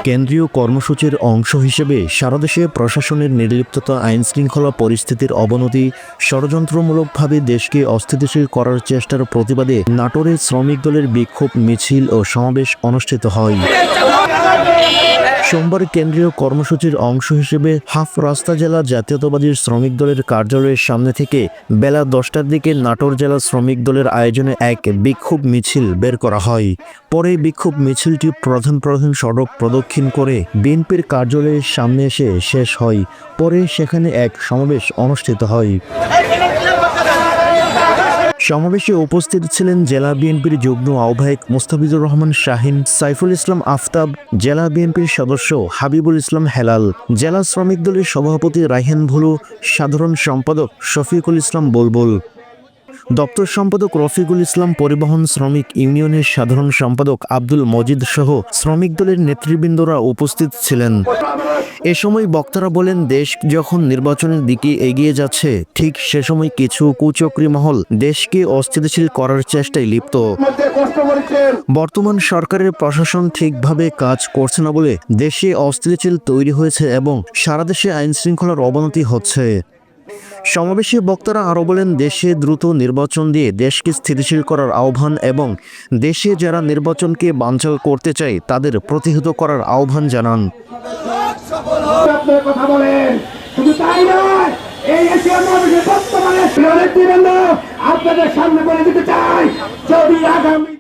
কেন্দ্রীয় কর্মসূচির অংশ হিসেবে সারা দেশে প্রশাসনের নির্লিপ্ততা, আইনশৃঙ্খলা পরিস্থিতির অবনতি, ষড়যন্ত্রমূলকভাবে দেশকে অস্থিতিশীল করার চেষ্টার প্রতিবাদে নাটোরে শ্রমিক দলের বিক্ষোভ মিছিল ও সমাবেশ অনুষ্ঠিত হয়। সোমবার কেন্দ্রীয় কর্মসূচির অংশ হিসেবে হাফ রাস্তা জেলা জাতীয়তাবাদী শ্রমিক দলের কার্যালয়ের সামনে থেকে বেলা 10টার দিকে নাটোর জেলা শ্রমিক দলের আয়োজনে এক বিক্ষোভ মিছিল বের করা হয়। পরে বিক্ষোভ মিছিলটি প্রধান সড়ক প্রদক্ষিণ করে বিএনপির কার্যালয়ের সামনে এসে শেষ হয়। পরে সেখানে এক সমাবেশ অনুষ্ঠিত হয়। সমাবেশে উপস্থিত ছিলেন জেলা বিএনপির যুগ্ম আহ্বায়ক মোস্তাফিজুর রহমান শাহিন, সাইফুল ইসলাম আফতাব, জেলা বিএনপির সদস্য হাবিবুল ইসলাম হেলাল, জেলা শ্রমিক দলের সভাপতি রায়হান ভুলু, সাধারণ সম্পাদক শফিকুল ইসলাম বুলবুল, দপ্তর সম্পাদক রফিকুল ইসলাম, পরিবহন শ্রমিক ইউনিয়নের সাধারণ সম্পাদক আব্দুল মজিদ সহ শ্রমিক দলের নেতৃবৃন্দরা উপস্থিত ছিলেন। এ সময় বক্তারা বলেন, দেশ যখন নির্বাচনের দিকে এগিয়ে যাচ্ছে, ঠিক সে সময় কিছু কুচক্রী মহল দেশকে অস্থিতিশীল করার চেষ্টায় লিপ্ত। বর্তমান সরকারের প্রশাসন ঠিকভাবে কাজ করছে না বলে দেশে অস্থিতিশীল তৈরি হয়েছে এবং সারা দেশে আইনশৃঙ্খলার অবনতি হচ্ছে। সমাবেশে বক্তারা আরও বলেন, দেশে দ্রুত নির্বাচন দিয়ে দেশকে স্থিতিশীল করার আহ্বান এবং দেশে যারা নির্বাচনকে বানচাল করতে চায় তাদের প্রতিহত করার আহ্বান জানান। আপনাদের সামনে বলে দিতে চাই, যদি আগামী